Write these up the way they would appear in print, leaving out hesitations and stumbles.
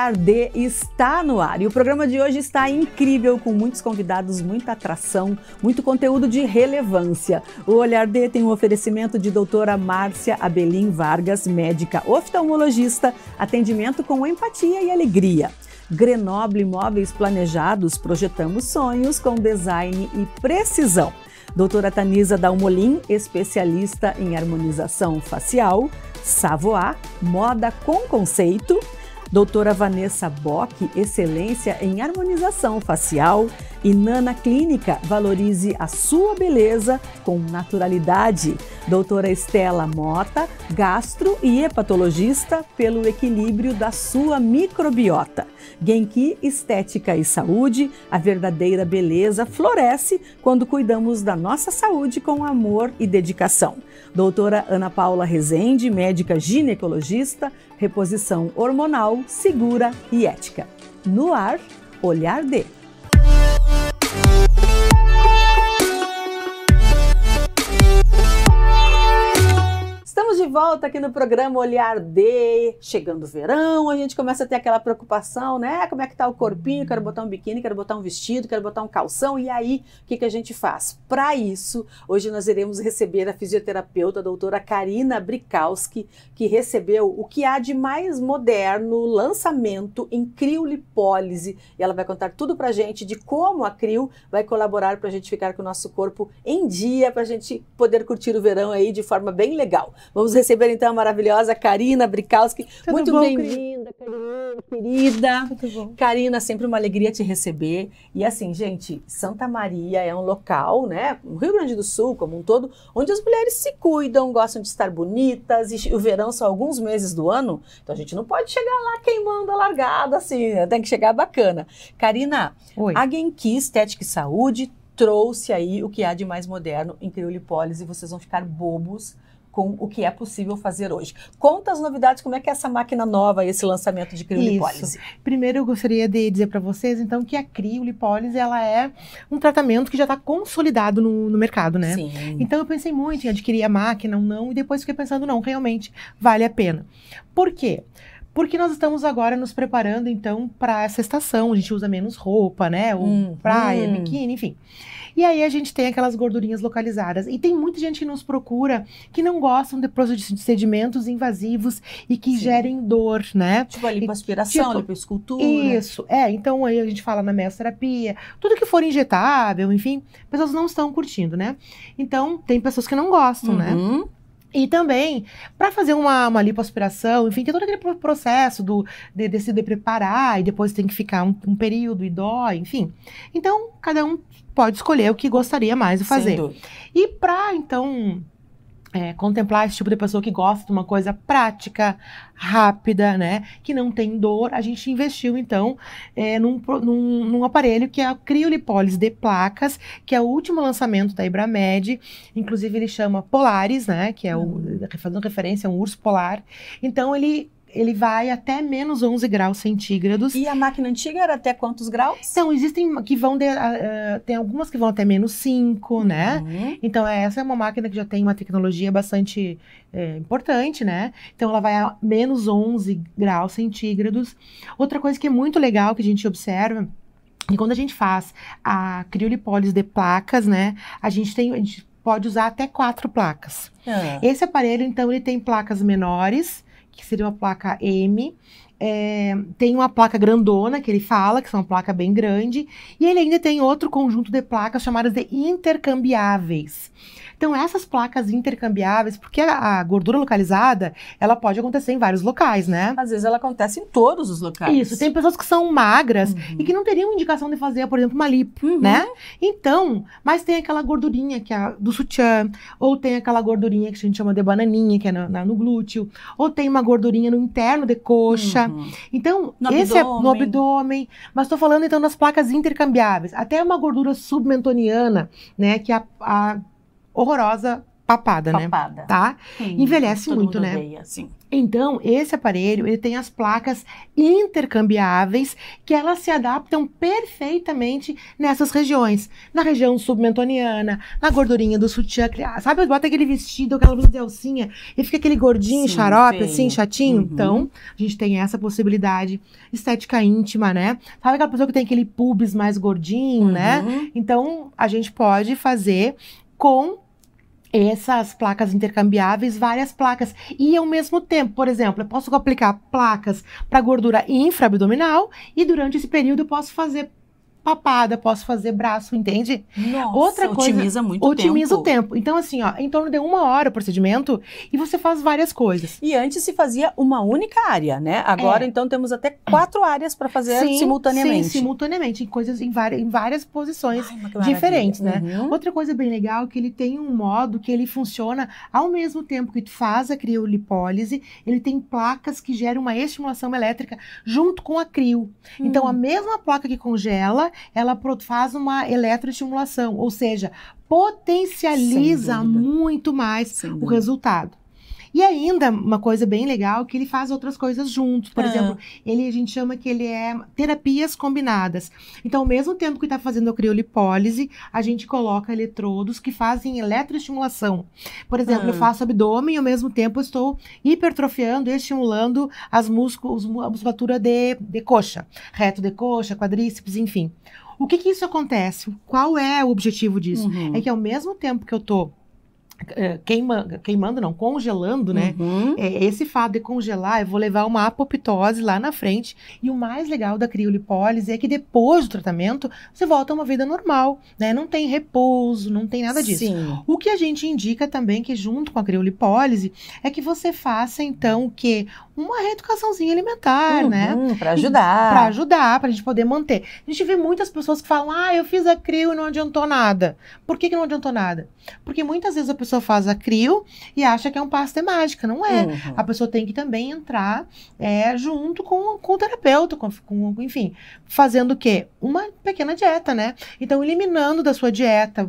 Olhar D está no ar e o programa de hoje está incrível, com muitos convidados, muita atração, muito conteúdo de relevância. O Olhar D tem um oferecimento de doutora Márcia Abelim Vargas, médica oftalmologista, atendimento com empatia e alegria. Grenoble Imóveis Planejados, projetamos sonhos com design e precisão. Doutora Tanisa Dalmolin, especialista em harmonização facial. Savoar, moda com conceito. Doutora Vanessa Bock, excelência em harmonização facial. E Nana Clínica, valorize a sua beleza com naturalidade. Doutora Estela Mota, gastro e hepatologista, pelo equilíbrio da sua microbiota. Genki Estética e Saúde, a verdadeira beleza floresce quando cuidamos da nossa saúde com amor e dedicação. Doutora Ana Paula Rezende, médica ginecologista, reposição hormonal, segura e ética. No ar, Olhar D. Estamos de volta aqui no programa Olhar D. Chegando o verão, a gente começa a ter aquela preocupação, né? Como é que tá o corpinho? Quero botar um biquíni, quero botar um vestido, quero botar um calção. E aí, o que a gente faz? Para isso, hoje nós iremos receber a fisioterapeuta, a doutora Karina Brikowski, que recebeu o que há de mais moderno lançamento em criolipólise. E ela vai contar tudo pra gente de como a crio vai colaborar pra gente ficar com o nosso corpo em dia, pra gente poder curtir o verão aí de forma bem legal. Vamos receber então a maravilhosa Karina Brikowski. Muito bem-vinda, Karina, querida. Muito bom. Karina, sempre uma alegria te receber. E assim, gente, Santa Maria é um local, né, no Rio Grande do Sul como um todo, onde as mulheres se cuidam, gostam de estar bonitas, e o verão são alguns meses do ano, então a gente não pode chegar lá queimando a largada assim, né? Tem que chegar bacana. Karina, oi. A Genki Estética e Saúde trouxe aí o que há de mais moderno em criolipólise, vocês vão ficar bobos com o que é possível fazer hoje. Conta as novidades, como é que é essa máquina nova, esse lançamento de criolipólise? Isso. Primeiro eu gostaria de dizer para vocês, então, que a criolipólise, ela é um tratamento que já está consolidado no mercado, né? Sim. Então eu pensei muito em adquirir a máquina ou não, e depois fiquei pensando, não, realmente vale a pena. Por quê? Porque nós estamos agora nos preparando, então, para essa estação. A gente usa menos roupa, né? Praia, biquíni, enfim. E aí a gente tem aquelas gordurinhas localizadas. E tem muita gente que nos procura que não gostam de procedimentos invasivos e que gerem dor, né? Tipo a lipoaspiração, lipoescultura. Isso, então aí a gente fala na mesoterapia, tudo que for injetável, enfim, pessoas não estão curtindo, né? Então, tem pessoas que não gostam, né? E também, para fazer uma lipoaspiração, enfim, tem todo aquele processo de se preparar e depois tem que ficar um período e dói, enfim. Então, cada um pode escolher o que gostaria mais de fazer. E para, então, contemplar esse tipo de pessoa que gosta de uma coisa prática, rápida, né, que não tem dor, a gente investiu, então, num aparelho que é a criolipólise de placas, que é o último lançamento da Ibramed, inclusive ele chama Polaris, né, que é fazendo referência a um urso polar. Então, ele vai até menos 11 graus centígrados. E a máquina antiga era até quantos graus? Então, existem que vão tem algumas que vão até menos 5, né? Então, essa é uma máquina que já tem uma tecnologia bastante importante, né? Então, ela vai a menos 11 graus centígrados. Outra coisa que é muito legal que a gente observa, que quando a gente faz a criolipólise de placas, né? A gente pode usar até 4 placas. Esse aparelho, então, ele tem placas menores, que seria uma placa M, tem uma placa grandona, que ele fala, que é uma placa bem grande, e ele ainda tem outro conjunto de placas chamadas de intercambiáveis. Então, essas placas intercambiáveis, porque a gordura localizada, ela pode acontecer em vários locais, né? Às vezes ela acontece em todos os locais. Isso, tem pessoas que são magras e que não teriam indicação de fazer, por exemplo, uma lipo, né? Então, mas tem aquela gordurinha que é do sutiã, ou tem aquela gordurinha que a gente chama de bananinha, que é no glúteo, ou tem uma gordurinha no interno de coxa. Então, esse é no abdômen. Mas tô falando, então, das placas intercambiáveis. Até uma gordura submentoniana, né, que a horrorosa papada, né? Papada. Tá? Envelhece Todo muito, mundo né? odeia, sim. Então, esse aparelho, ele tem as placas intercambiáveis que elas se adaptam perfeitamente nessas regiões. Na região submentoniana, na gordurinha do sutiã, sabe? Bota aquele vestido, aquela blusa de alcinha e fica aquele gordinho, Sim, xarope, feio. assim, chatinho. Então, a gente tem essa possibilidade. Estética íntima, né? Sabe aquela pessoa que tem aquele pubis mais gordinho, né? Então, a gente pode fazer com essas placas intercambiáveis, várias placas. E ao mesmo tempo, por exemplo, eu posso aplicar placas para gordura infraabdominal e durante esse período eu posso fazer papada, posso fazer braço, entende? Nossa, outra coisa, otimiza muito otimiza tempo. o tempo. Então, assim, ó, em torno de 1 hora o procedimento e você faz várias coisas. E antes se fazia uma única área, né? Agora, então, temos até 4 áreas para fazer simultaneamente. Sim, simultaneamente, em várias posições Ai, diferentes, né? Outra coisa bem legal é que ele tem um modo que ele funciona ao mesmo tempo que tu faz a criolipólise, ele tem placas que geram uma estimulação elétrica junto com a crio. Então, a mesma placa que congela, ela faz uma eletroestimulação, ou seja, potencializa muito mais o resultado. E ainda, uma coisa bem legal, que ele faz outras coisas juntos. Por exemplo, a gente chama que ele é terapias combinadas. Então, ao mesmo tempo que está fazendo a criolipólise, a gente coloca eletrodos que fazem eletroestimulação. Por exemplo, eu faço abdômen e ao mesmo tempo eu estou hipertrofiando e estimulando a musculatura de coxa. Reto de coxa, quadríceps, enfim. O que isso acontece? Qual é o objetivo disso? É que ao mesmo tempo que eu estou congelando, né? Esse fato de congelar, eu vou levar uma apoptose lá na frente. E o mais legal da criolipólise é que depois do tratamento, você volta a uma vida normal, né? Não tem repouso, não tem nada disso. Sim. O que a gente indica também, que junto com a criolipólise, é que você faça, então, o quê? Uma reeducaçãozinha alimentar, né? Para ajudar. Para ajudar, para a gente poder manter. A gente vê muitas pessoas que falam, eu fiz a crio e não adiantou nada. Por que não adiantou nada? Porque muitas vezes a pessoa faz a crio e acha que é um passe de mágica. Não é. A pessoa tem que também entrar junto com o terapeuta, enfim, fazendo o quê? Uma pequena dieta, né? Então, eliminando da sua dieta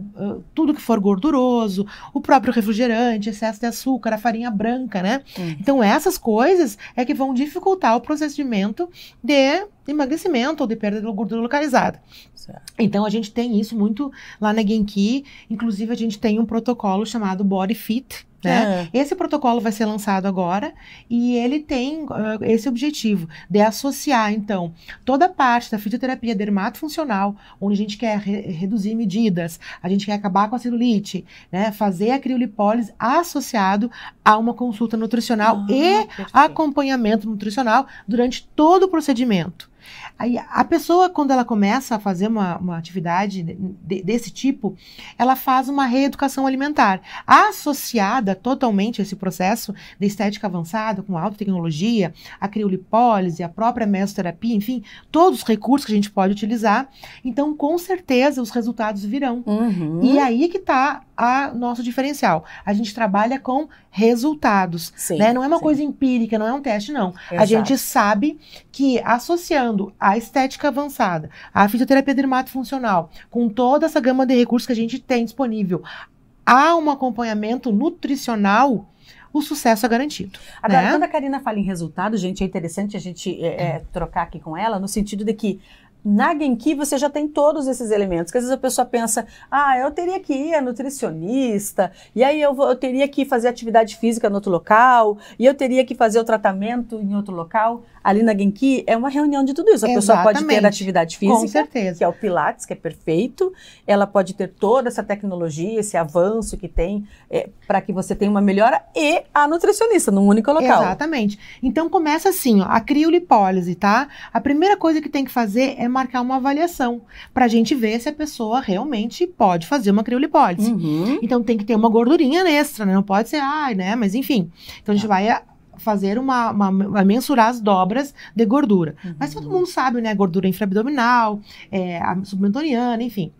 tudo que for gorduroso, o próprio refrigerante, excesso de açúcar, a farinha branca, né? Então, essas coisas é que vão dificultar o procedimento de emagrecimento ou de perda de gordura localizada. Certo. Então, a gente tem isso muito lá na Genki. Inclusive, a gente tem um protocolo chamado Body Fit, né? Esse protocolo vai ser lançado agora e ele tem esse objetivo de associar, então, toda a parte da fisioterapia dermatofuncional, onde a gente quer reduzir medidas, a gente quer acabar com a celulite, né? Fazer a criolipólise associado a uma consulta nutricional e acompanhamento nutricional durante todo o procedimento. Aí, a pessoa, quando ela começa a fazer uma atividade desse tipo, ela faz uma reeducação alimentar, associada totalmente a esse processo de estética avançada, com alta tecnologia, a criolipólise, a própria mesoterapia, enfim, todos os recursos que a gente pode utilizar. Então, com certeza, os resultados virão. E aí que está nosso diferencial. A gente trabalha com resultados, né? Não é uma coisa empírica, não é um teste, não. Exato. A gente sabe que associando a estética avançada, a fisioterapia dermatofuncional, com toda essa gama de recursos que a gente tem disponível, há um acompanhamento nutricional, o sucesso é garantido. Agora, né? quando a Karina fala em resultado, gente, é interessante a gente trocar aqui com ela, no sentido de que na Genki você já tem todos esses elementos, que às vezes a pessoa pensa, eu teria que ir a nutricionista, e aí eu teria que fazer atividade física no outro local, e eu teria que fazer o tratamento em outro local. Ali na Genki é uma reunião de tudo isso. A pessoa pode ter atividade física, com certeza, que é o Pilates, que é perfeito. Ela pode ter toda essa tecnologia, esse avanço que tem para que você tenha uma melhora, e a nutricionista num único local. Exatamente. Então começa assim, a criolipólise, tá? A primeira coisa que tem que fazer é marcar uma avaliação, pra gente ver se a pessoa realmente pode fazer uma criolipólise. Então tem que ter uma gordurinha extra, né? Não pode ser, né? Mas enfim. Então a gente vai fazer vai mensurar as dobras de gordura. Mas todo mundo sabe, né? Gordura infraabdominal, a submentoniana, enfim.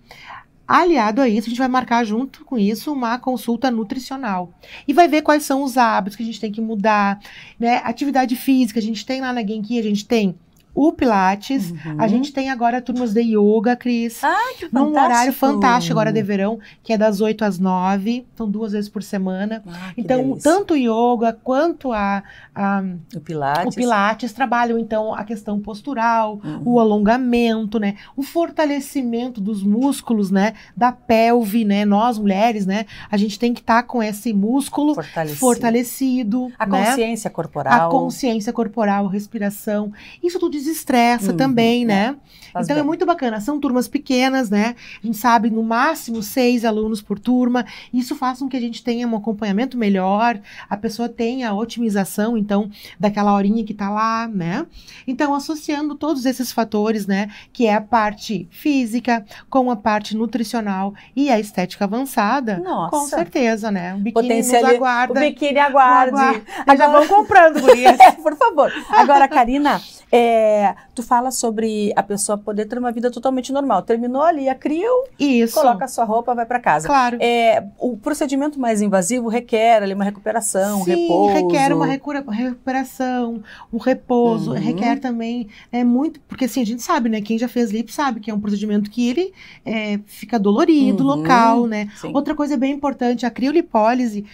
Aliado a isso, a gente vai marcar junto com isso uma consulta nutricional. E vai ver quais são os hábitos que a gente tem que mudar, né? Atividade física, a gente tem lá na Genki, a gente tem o Pilates. A gente tem agora turmas de yoga, Cris. Que num horário fantástico agora de verão, que é das 8 às 9. Então, 2 vezes por semana. Então, delícia. tanto o yoga quanto o Pilates trabalham, então, a questão postural, o alongamento, né? O fortalecimento dos músculos, né? Da pelve, né? Nós, mulheres, né? A gente tem que estar com esse músculo fortalecido. A né? consciência corporal. A consciência corporal, a respiração. Isso tudo desestressa também, né? Então, é muito bacana. São turmas pequenas, né? A gente sabe, no máximo, 6 alunos por turma. Isso faz com que a gente tenha um acompanhamento melhor, a pessoa tenha a otimização, então, daquela horinha que tá lá, né? Então, associando todos esses fatores, né? Que é a parte física com a parte nutricional e a estética avançada. Nossa. Com certeza, né? O biquíni nos aguarda. O biquíni aguarde. Já vão comprando, gurias. Por favor. Agora, Karina, tu fala sobre a pessoa poder ter uma vida totalmente normal. Terminou ali a crio, coloca a sua roupa, vai para casa. Claro. O procedimento mais invasivo requer ali uma recuperação, um repouso. Requer uma recuperação, um repouso, requer também muito, porque assim, a gente sabe, né, quem já fez lipo sabe que é um procedimento que ele fica dolorido, local, né. Sim. Outra coisa bem importante, a criolipólise,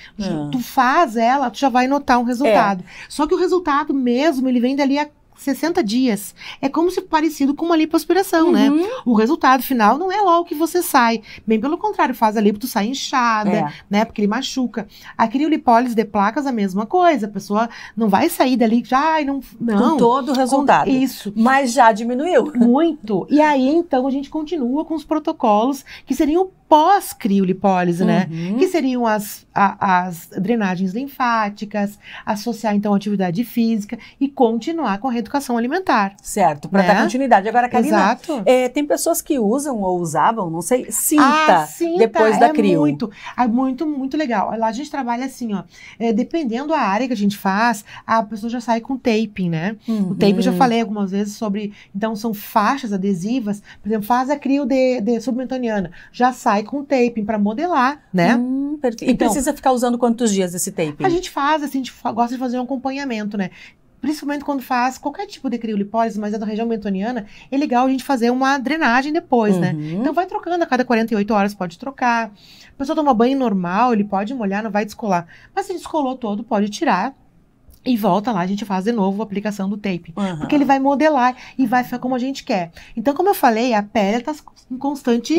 tu faz ela, tu já vai notar um resultado. Só que o resultado mesmo, ele vem dali a 60 dias. É como se parecido com uma lipoaspiração, né? O resultado final não é logo que você sai. Bem pelo contrário, faz a lipo, tu sai inchada, né? Porque ele machuca. A criolipólise de placas, a mesma coisa. A pessoa não vai sair dali já, não. Com todo o resultado. Isso. Mas já diminuiu. Muito. E aí, então, a gente continua com os protocolos que seriam pós-criolipólise, né? Que seriam as drenagens linfáticas, associar, então, a atividade física e continuar com a reeducação alimentar. Certo, para dar continuidade. Agora, Karina, tem pessoas que usam ou usavam, não sei, cinta depois da crio. Muito legal. Lá a gente trabalha assim, ó, dependendo da área que a gente faz, a pessoa já sai com taping, né? O taping, eu já falei algumas vezes sobre, então, são faixas adesivas, por exemplo, faz a crio de submentoniana, já sai com taping para modelar, né? E então, precisa ficar usando quantos dias esse taping? A gente faz, assim, a gente gosta de fazer um acompanhamento, né? Principalmente quando faz qualquer tipo de criolipólise, mas é da região mentoniana, é legal a gente fazer uma drenagem depois, né? Então vai trocando, a cada 48 horas pode trocar. A pessoa toma banho normal, ele pode molhar, não vai descolar. Mas se descolou todo, pode tirar. E volta lá, a gente faz de novo a aplicação do tape. Porque ele vai modelar e vai ficar como a gente quer. Então, como eu falei, a pele está em constante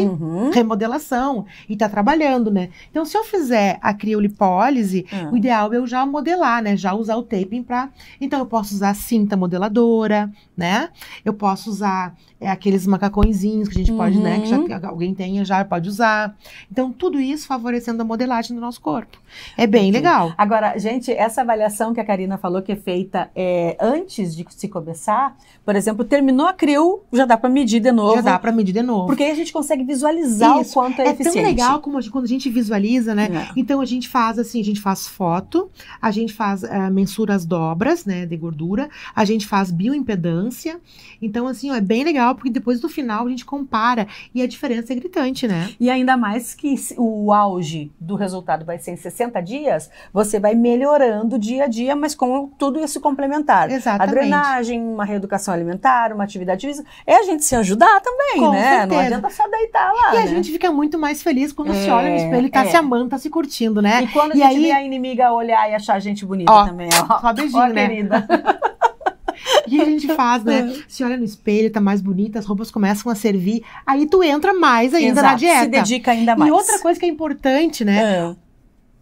remodelação e está trabalhando, né? Então, se eu fizer a criolipólise, o ideal é eu já modelar, né? Já usar o taping para... Então, eu posso usar cinta modeladora, né? Eu posso usar aqueles macacõezinhos que a gente pode, né? Que já, alguém tenha, já pode usar. Então, tudo isso favorecendo a modelagem do nosso corpo. É bem legal. Agora, gente, essa avaliação que a Karina falou que é feita antes de se começar, por exemplo, terminou a crio, já dá para medir de novo. Já dá para medir de novo. Porque aí a gente consegue visualizar o quanto é eficiente. É tão legal como quando a gente visualiza, né? Então, a gente faz assim, a gente faz foto, a gente faz mensura as dobras, né, de gordura, a gente faz bioimpedância. Então, assim, é bem legal, porque depois no final a gente compara e a diferença é gritante, né? E ainda mais que o auge do resultado vai ser em 60 dias, você vai melhorando dia a dia, mas com tudo isso complementar. Exatamente. A drenagem, uma reeducação alimentar, uma atividade física, é a gente se ajudar também, com né? certeza. Não adianta só deitar lá, E a gente fica muito mais feliz quando se olha no espelho e tá se amando, tá se curtindo, né? E quando a gente vê a inimiga olhar e achar a gente bonita também, ó. Só beijinho, né? Querida. E a gente faz, né? Se olha no espelho, tá mais bonita, as roupas começam a servir, aí tu entra mais ainda na dieta. Se dedica ainda mais. E outra coisa que é importante, né?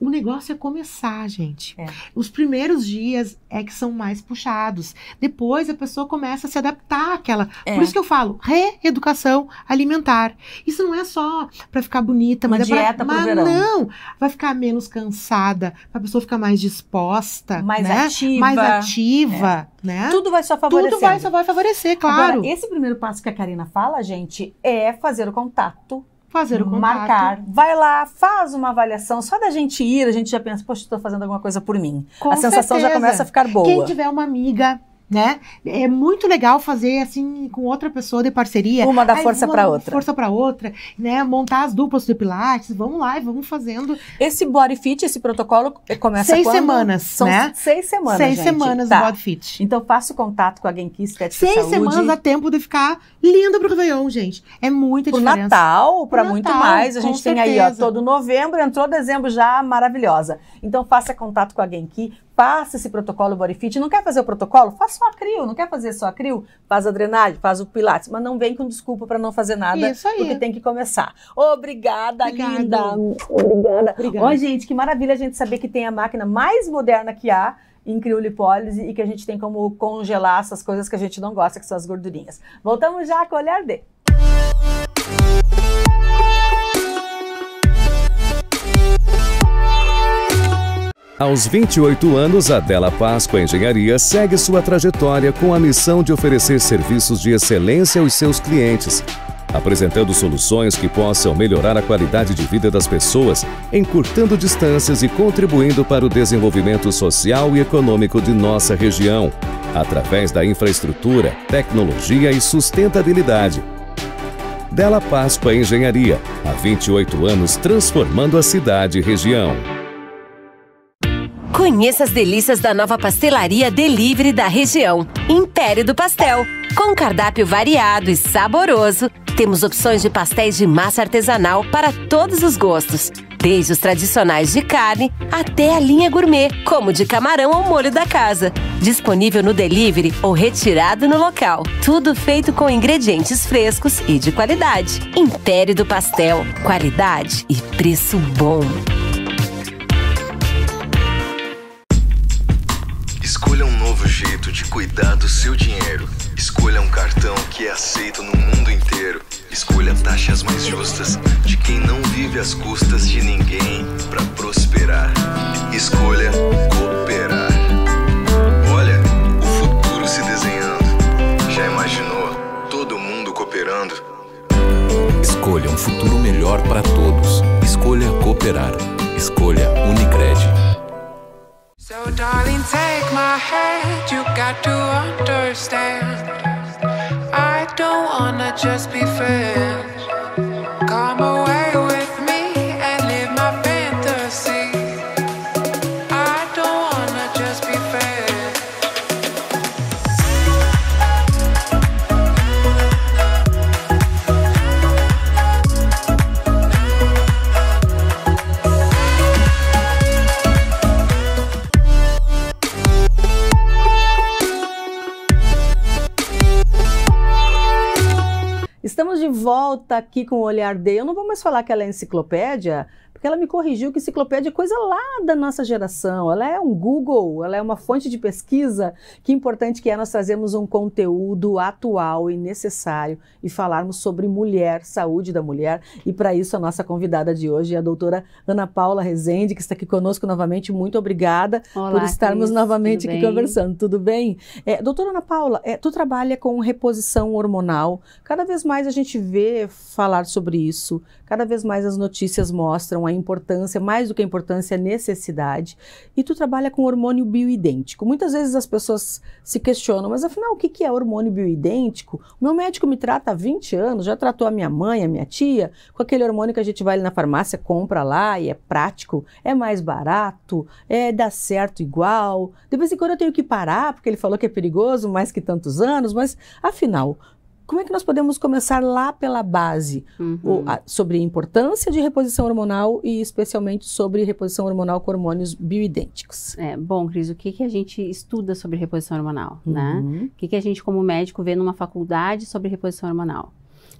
O negócio é começar, gente. Os primeiros dias é que são mais puxados. Depois a pessoa começa a se adaptar àquela... Por isso que eu falo, reeducação alimentar. Isso não é só pra ficar bonita, uma dieta pro verão. Não, vai ficar menos cansada, pra pessoa ficar mais disposta, mais né? ativa. Mais ativa, né? Tudo vai só favorecer. Tudo só vai favorecer, claro. Agora, esse primeiro passo que a Karina fala, gente, é fazer o contato. Fazer o contato. Marcar. Vai lá, faz uma avaliação. Só da gente ir, a gente já pensa, poxa, estou fazendo alguma coisa por mim. Com a sensação certeza. Já começa a ficar boa. Quem tiver uma amiga né? É muito legal fazer assim com outra pessoa de parceria. Uma dá força para outra. Força para outra, né? Montar as duplas de pilates, vamos lá e vamos fazendo. Esse Body Fit, esse protocolo começa 6 quando? semanas, São né? 6 semanas, 6 gente. semanas do Body Fit. Então faça o contato com a Genki Estética 6 Saúde. semanas dá tempo de ficar linda pro Réveillon, gente. É muita diferença. Pro Natal, para muito Natal, mais. A gente tem certeza. aí, ó, todo novembro, entrou dezembro já, maravilhosa. Então faça contato com a Genki, faça esse protocolo Body Fit. Não quer fazer o protocolo? Faça só a crio. Não quer fazer só a crio? Faz a drenagem, faz o pilates. Mas não vem com desculpa para não fazer nada. Isso aí. Porque tem que começar. Obrigada, linda. Obrigada. Ó, gente, que maravilha a gente saber que tem a máquina mais moderna que há em criolipólise e que a gente tem como congelar essas coisas que a gente não gosta, que são as gordurinhas. Voltamos já com o Olhar D. Aos 28 anos, a Della Páscoa Engenharia segue sua trajetória com a missão de oferecer serviços de excelência aos seus clientes, apresentando soluções que possam melhorar a qualidade de vida das pessoas, encurtando distâncias e contribuindo para o desenvolvimento social e econômico de nossa região, através da infraestrutura, tecnologia e sustentabilidade. Della Páscoa Engenharia, há 28 anos transformando a cidade e região. Conheça as delícias da nova pastelaria Delivery da região, Império do Pastel. Com cardápio variado e saboroso, temos opções de pastéis de massa artesanal para todos os gostos, desde os tradicionais de carne até a linha gourmet, como de camarão ao molho da casa. Disponível no delivery ou retirado no local. Tudo feito com ingredientes frescos e de qualidade. Império do Pastel, qualidade e preço bom. Escolha um novo jeito de cuidar do seu dinheiro. Escolha um cartão que é aceito no mundo inteiro. Escolha taxas mais justas de quem não vive às custas de ninguém para prosperar. Escolha cooperar. Olha, o futuro se desenhando. Já imaginou todo mundo cooperando? Escolha um futuro melhor para todos. Escolha cooperar. Escolha Unicred. So darling, take my hand, you got to understand. I don't wanna just be friends. Come away with me and live my fantasy. I don't wanna just be friends. Estamos de volta aqui com o Olhar D. Eu não vou mais falar que ela é enciclopédia, porque ela me corrigiu que enciclopédia é coisa lá da nossa geração. Ela é um Google, ela é uma fonte de pesquisa. Que importante que é nós trazermos um conteúdo atual e necessário e falarmos sobre mulher, saúde da mulher. E para isso a nossa convidada de hoje é a doutora Ana Paula Rezende, que está aqui conosco novamente. Muito obrigada por estarmos Cris, novamente tudo aqui bem? conversando. Tudo bem? Doutora Ana Paula, tu trabalha com reposição hormonal. Cada vez mais a gente vê falar sobre isso. Cada vez mais as notícias mostram a importância, mais do que a importância, a necessidade. E tu trabalha com hormônio bioidêntico. Muitas vezes as pessoas se questionam, mas afinal, o que é hormônio bioidêntico? O meu médico me trata há 20 anos, já tratou a minha mãe, a minha tia, com aquele hormônio que a gente vai ali na farmácia, compra lá e é prático, é mais barato, dá certo igual. De vez em quando eu tenho que parar, porque ele falou que é perigoso, mais que tantos anos, mas afinal, como é que nós podemos começar lá pela base sobre a importância de reposição hormonal e especialmente sobre reposição hormonal com hormônios bioidênticos? Bom, Cris, o que a gente estuda sobre reposição hormonal, né? O que a gente como médico vê numa faculdade sobre reposição hormonal?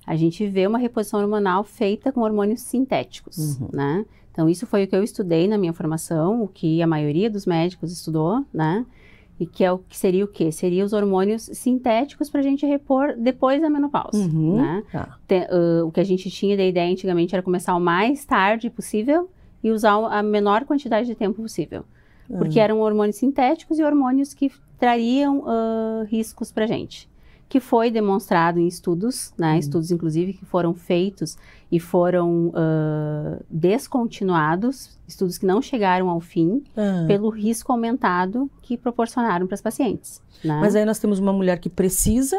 A gente vê uma reposição hormonal feita com hormônios sintéticos, né? Então, isso foi o que eu estudei na minha formação, o que a maioria dos médicos estudou, né? E que é o que seria o quê? Seria os hormônios sintéticos para a gente repor depois da menopausa, né? Tá. O que a gente tinha de ideia antigamente era começar o mais tarde possível e usar a menor quantidade de tempo possível. Porque eram hormônios sintéticos e hormônios que trariam riscos para a gente. que foi demonstrado em estudos, né, estudos inclusive que foram feitos e foram descontinuados, estudos que não chegaram ao fim, pelo risco aumentado que proporcionaram para as pacientes. Né? Mas aí nós temos uma mulher que precisa,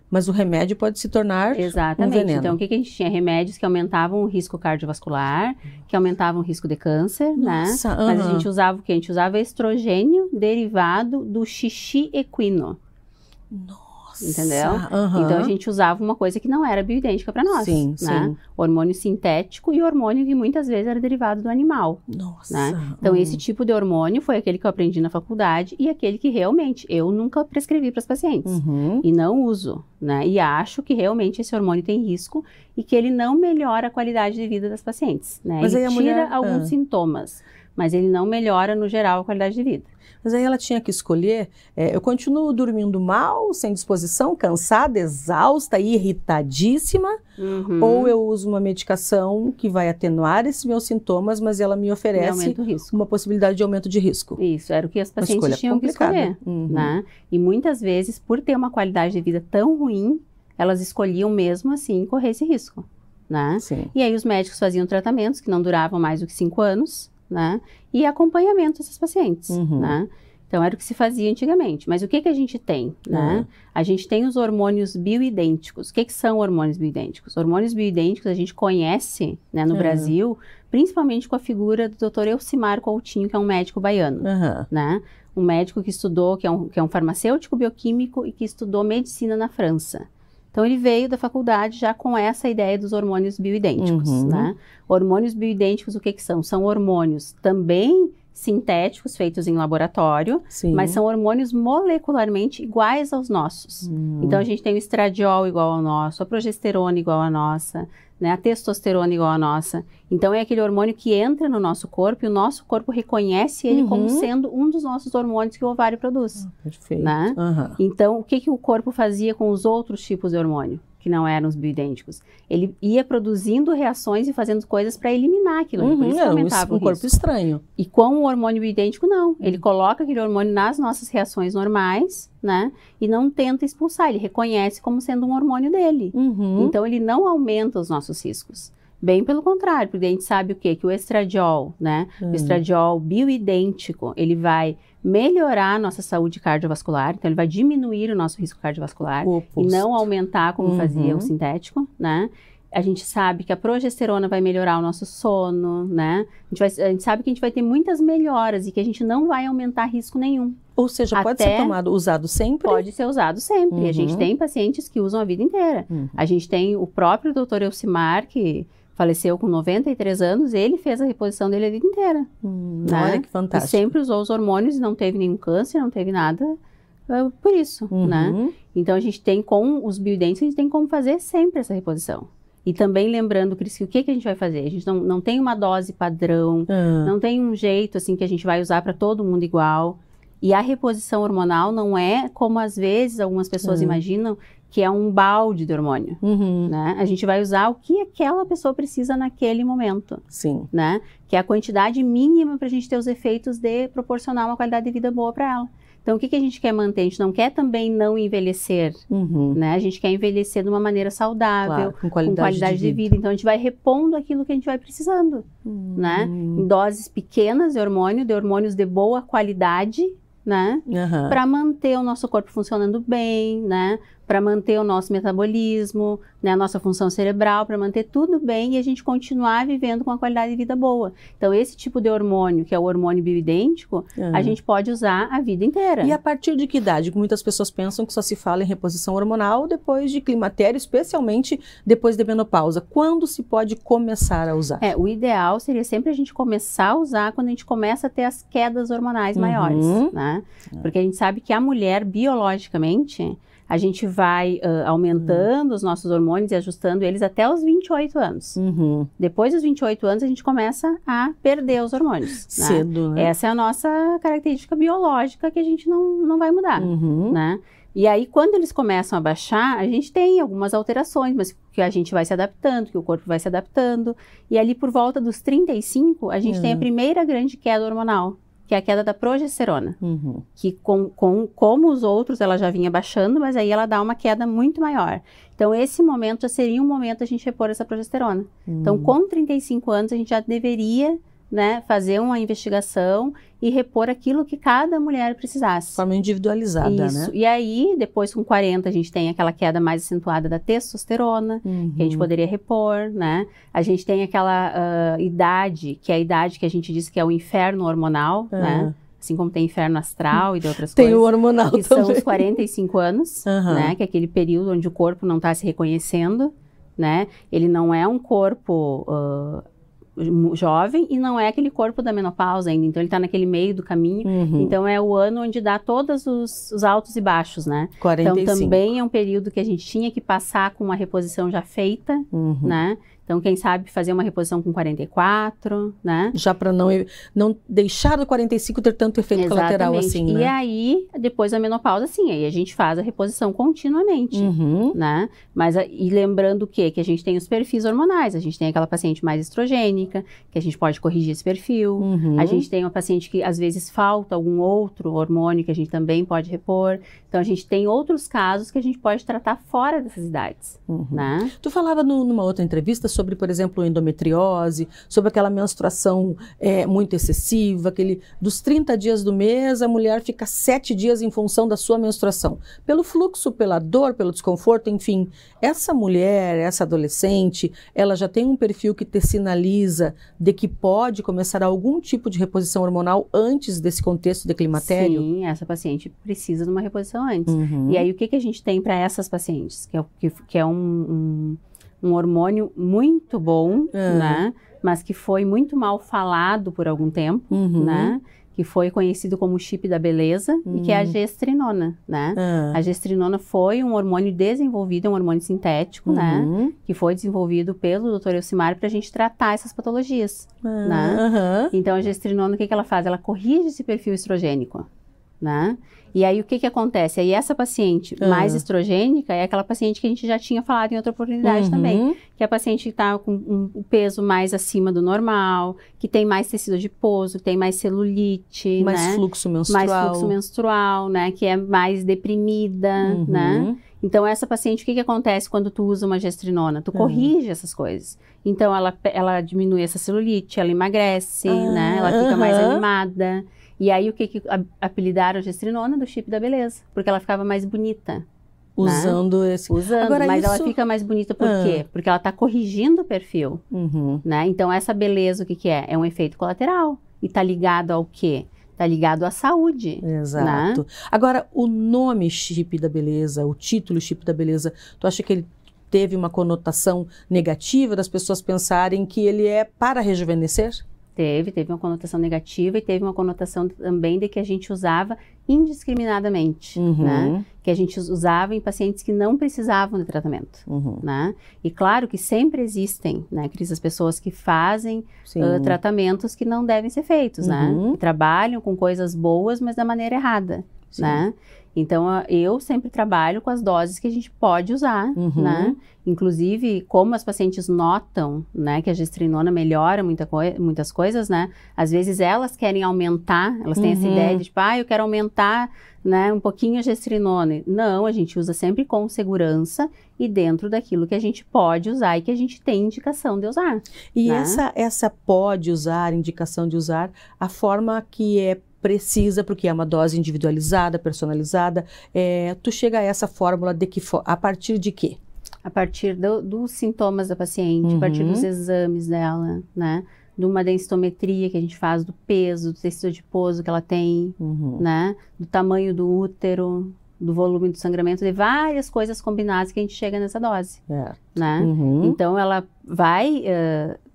mas o remédio pode se tornar um veneno. Então, o que a gente tinha? Remédios que aumentavam o risco cardiovascular, que aumentavam o risco de câncer, Nossa, né? Mas a gente usava o quê? A gente usava estrogênio derivado do xixi equino. Nossa. Entendeu? Então, a gente usava uma coisa que não era bioidêntica para nós. Sim, né? sim. Hormônio sintético e hormônio que muitas vezes era derivado do animal. Nossa. Né? Então, esse tipo de hormônio foi aquele que eu aprendi na faculdade e aquele que realmente eu nunca prescrevi para as pacientes. E não uso. Né? E acho que realmente esse hormônio tem risco e que ele não melhora a qualidade de vida das pacientes. Né? Mas ele aí a tira mulher... alguns sintomas, mas ele não melhora, no geral, a qualidade de vida. Mas aí ela tinha que escolher, eu continuo dormindo mal, sem disposição, cansada, exausta, irritadíssima, ou eu uso uma medicação que vai atenuar esses meus sintomas, mas ela me oferece uma possibilidade de aumento de risco. Isso, era o que as pacientes tinham que escolher. Né? E muitas vezes, por ter uma qualidade de vida tão ruim, elas escolhiam mesmo assim correr esse risco. Né? E aí os médicos faziam tratamentos que não duravam mais do que 5 anos, né? E acompanhamento dessas pacientes, né? Então, era o que se fazia antigamente. Mas o que a gente tem, né? A gente tem os hormônios bioidênticos. O que são hormônios bioidênticos? Hormônios bioidênticos a gente conhece, né, no Brasil, principalmente com a figura do Dr. Elcimar Coutinho, que é um médico baiano, né? Um médico que estudou, que é um farmacêutico bioquímico e que estudou medicina na França. Então, ele veio da faculdade já com essa ideia dos hormônios bioidênticos, né? Hormônios bioidênticos, o que são? São hormônios também sintéticos, feitos em laboratório, mas são hormônios molecularmente iguais aos nossos. Então, a gente tem o estradiol igual ao nosso, a progesterona igual à nossa, né? A testosterona igual à nossa. Então, é aquele hormônio que entra no nosso corpo e o nosso corpo reconhece ele como sendo um dos nossos hormônios que o ovário produz. Perfeito. Né? Então, o que o corpo fazia com os outros tipos de hormônio, que não eram os bioidênticos? Ele ia produzindo reações e fazendo coisas para eliminar aquilo. Por isso que aumentava o risco. Corpo estranho. E com o hormônio bioidêntico, não. Ele coloca aquele hormônio nas nossas reações normais, né? E não tenta expulsar. Ele reconhece como sendo um hormônio dele. Então, ele não aumenta os nossos riscos. Bem pelo contrário, porque a gente sabe o quê? Que o estradiol, né? O estradiol bioidêntico, ele vai melhorar a nossa saúde cardiovascular, então ele vai diminuir o nosso risco cardiovascular e não aumentar como fazia o sintético, né? A gente sabe que a progesterona vai melhorar o nosso sono, né? A gente sabe que a gente vai ter muitas melhoras e que a gente não vai aumentar risco nenhum. Ou seja, pode ser usado sempre? Pode ser usado sempre. A gente tem pacientes que usam a vida inteira. A gente tem o próprio Dr. Elcimar, que faleceu com 93 anos, ele fez a reposição dele a vida inteira. Né? Olha que fantástico. E sempre usou os hormônios e não teve nenhum câncer, não teve nada por isso, né? Então, a gente tem com os bioidênticos, a gente tem como fazer sempre essa reposição. E também lembrando, Cris, que o que a gente vai fazer? A gente não tem uma dose padrão, não tem um jeito assim que a gente vai usar para todo mundo igual. E a reposição hormonal não é como às vezes algumas pessoas imaginam, que é um balde de hormônio, né? A gente vai usar o que aquela pessoa precisa naquele momento, né? Que é a quantidade mínima para a gente ter os efeitos de proporcionar uma qualidade de vida boa para ela. Então, o que a gente quer manter? A gente não quer também não envelhecer, né? A gente quer envelhecer de uma maneira saudável, com qualidade de vida. Então, a gente vai repondo aquilo que a gente vai precisando, né? Em doses pequenas de hormônios de boa qualidade, né? Para manter o nosso corpo funcionando bem, né? Para manter o nosso metabolismo, né? A nossa função cerebral, para manter tudo bem e a gente continuar vivendo com uma qualidade de vida boa. Então, esse tipo de hormônio, que é o hormônio bioidêntico, a gente pode usar a vida inteira. E a partir de que idade? Muitas pessoas pensam que só se fala em reposição hormonal depois de climatério, especialmente depois da menopausa. Quando se pode começar a usar? O ideal seria sempre a gente começar a usar quando a gente começa a ter as quedas hormonais maiores, né? Porque a gente sabe que a mulher, biologicamente, a gente vai aumentando os nossos hormônios e ajustando eles até os 28 anos. Depois dos 28 anos, a gente começa a perder os hormônios. Cedo, né? Essa é a nossa característica biológica que a gente não vai mudar, né? E aí, quando eles começam a baixar, a gente tem algumas alterações, mas que a gente vai se adaptando, que o corpo vai se adaptando. E ali, por volta dos 35, a gente tem a primeira grande queda hormonal. que é a queda da progesterona, que como os outros ela já vinha baixando, mas aí ela dá uma queda muito maior. Então esse momento já seria um momento da gente repor essa progesterona. Então com 35 anos a gente já deveria, né, fazer uma investigação e repor aquilo que cada mulher precisasse. De forma individualizada, Isso. né? E aí, depois com 40, a gente tem aquela queda mais acentuada da testosterona, que a gente poderia repor, né? A gente tem aquela idade, que é a idade que a gente diz que é o inferno hormonal, né? Assim como tem inferno astral e de outras coisas. Tem o hormonal que também. são os 45 anos, né? Que é aquele período onde o corpo não está se reconhecendo, né? Ele não é um corpo jovem e não é aquele corpo da menopausa ainda, então ele está naquele meio do caminho, então é o ano onde dá todos os altos e baixos, né? 45. Então também é um período que a gente tinha que passar com uma reposição já feita, né? Então, quem sabe fazer uma reposição com 44, né? Já para não deixar o 45 ter tanto efeito colateral assim, né? E aí, depois da menopausa, sim, aí a gente faz a reposição continuamente, né? Mas, e lembrando o quê? Que a gente tem os perfis hormonais, a gente tem aquela paciente mais estrogênica, que a gente pode corrigir esse perfil, a gente tem uma paciente que às vezes falta algum outro hormônio que a gente também pode repor, então a gente tem outros casos que a gente pode tratar fora dessas idades, né? Tu falava numa outra entrevista sobre, por exemplo, endometriose, sobre aquela menstruação muito excessiva, dos 30 dias do mês, a mulher fica 7 dias em função da sua menstruação. Pelo fluxo, pela dor, pelo desconforto, enfim. Essa mulher, essa adolescente, ela já tem um perfil que te sinaliza de que pode começar algum tipo de reposição hormonal antes desse contexto de climatério? Sim, essa paciente precisa de uma reposição antes. E aí, o que a gente tem para essas pacientes? Que é um hormônio muito bom, né? Mas que foi muito mal falado por algum tempo, né? Que foi conhecido como chip da beleza e que é a gestrinona, né? A gestrinona foi um hormônio desenvolvido, um hormônio sintético, né? Que foi desenvolvido pelo Dr. Elcimar para a gente tratar essas patologias, né? Então, a gestrinona, o que ela faz? Ela corrige esse perfil estrogênico, né? E aí, o que acontece? Aí, essa paciente mais estrogênica é aquela paciente que a gente já tinha falado em outra oportunidade também, que é a paciente que está com um peso mais acima do normal, que tem mais tecido adiposo, que tem mais celulite, mais né? fluxo menstrual. Mais fluxo menstrual, né? Que é mais deprimida, né? Então, essa paciente, o que acontece quando tu usa uma gestrinona? Tu corrige essas coisas. Então, ela diminui essa celulite, ela emagrece, né? Ela fica mais animada. E aí, o que apelidaram a gestrinona? Do chip da beleza. Porque ela ficava mais bonita. Usando né? esse... Usando, Agora, mas isso... ela fica mais bonita por quê? Porque ela está corrigindo o perfil. Né? Então, essa beleza, o que é? É um efeito colateral. E está ligado ao quê? Está ligado à saúde. Exato. Né? Agora, o nome chip da beleza, o título chip da beleza, tu acha que ele teve uma conotação negativa das pessoas pensarem que ele é para rejuvenescer? Teve uma conotação negativa e teve uma conotação também de que a gente usava indiscriminadamente, né? Que a gente usava em pacientes que não precisavam de tratamento, né? E claro que sempre existem, né, Cris, as pessoas que fazem tratamentos que não devem ser feitos, né? Que trabalham com coisas boas, mas da maneira errada, né? Então, eu sempre trabalho com as doses que a gente pode usar, né? Inclusive, como as pacientes notam, né, que a gestrinona melhora muitas coisas, né? Às vezes elas querem aumentar, elas têm essa ideia de, tipo, eu quero aumentar, né, um pouquinho a gestrinona. Não, a gente usa sempre com segurança e dentro daquilo que a gente pode usar e que a gente tem indicação de usar. E né? essa pode usar, indicação de usar, a forma que é precisa, porque é uma dose individualizada, personalizada, tu chega a essa fórmula a partir de quê? A partir dos sintomas da paciente, a partir dos exames dela, né? De uma densitometria que a gente faz do peso, do tecido adiposo que ela tem, né? Do tamanho do útero, do volume do sangramento, de várias coisas combinadas que a gente chega nessa dose, né? Então, ela vai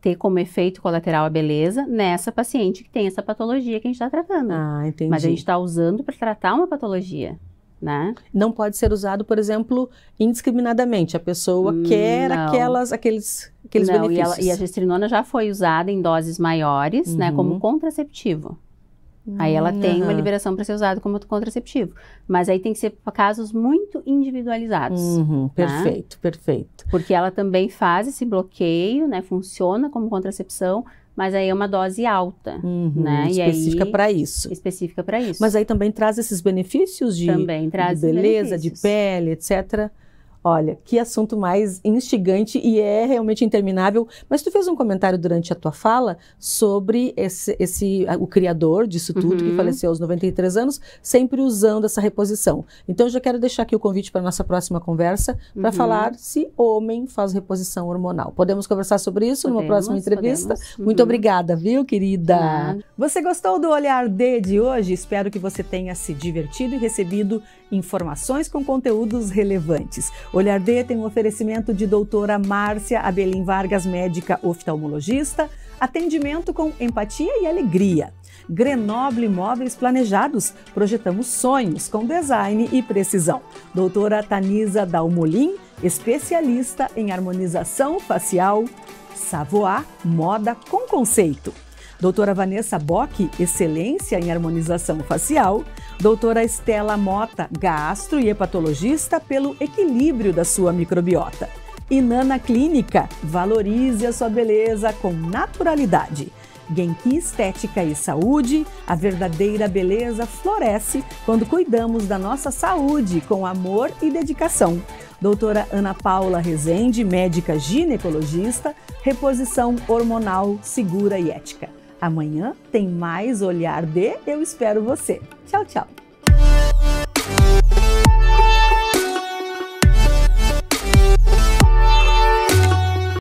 ter como efeito colateral a beleza nessa paciente que tem essa patologia que a gente está tratando. Entendi. Mas a gente está usando para tratar uma patologia, né? Não pode ser usado, por exemplo, indiscriminadamente. A pessoa quer aqueles benefícios. E a gestrinona já foi usada em doses maiores, né, como contraceptivo. Aí ela tem uma liberação para ser usada como contraceptivo. Mas aí tem que ser para casos muito individualizados. Perfeito, perfeito. Porque ela também faz esse bloqueio, né? Funciona como contracepção, mas aí é uma dose alta, né? Específica para isso. Específica para isso. Mas aí também traz esses benefícios de beleza, de pele, etc. Olha, que assunto mais instigante e é realmente interminável. Mas tu fez um comentário durante a tua fala sobre o criador disso tudo, que faleceu aos 93 anos, sempre usando essa reposição. Então, eu já quero deixar aqui o convite para a nossa próxima conversa, para falar se homem faz reposição hormonal. Podemos conversar sobre isso numa próxima entrevista? Muito obrigada, viu, querida? Você gostou do Olhar D de hoje? Espero que você tenha se divertido e recebido informações com conteúdos relevantes. Olhar D tem um oferecimento de doutora Márcia Abelim Vargas, médica oftalmologista, atendimento com empatia e alegria. Grenoble Móveis Planejados, projetamos sonhos com design e precisão. Doutora Tanisa Dalmolin, especialista em harmonização facial. Savoie, moda com conceito. Doutora Vanessa Bock, excelência em harmonização facial. Doutora Estela Mota, gastro e hepatologista, pelo equilíbrio da sua microbiota. E Nana Clínica, valorize a sua beleza com naturalidade. Genki Estética e Saúde, a verdadeira beleza floresce quando cuidamos da nossa saúde com amor e dedicação. Doutora Ana Paula Rezende, médica ginecologista, reposição hormonal segura e ética. Amanhã tem mais Olhar D, eu espero você. Tchau, tchau.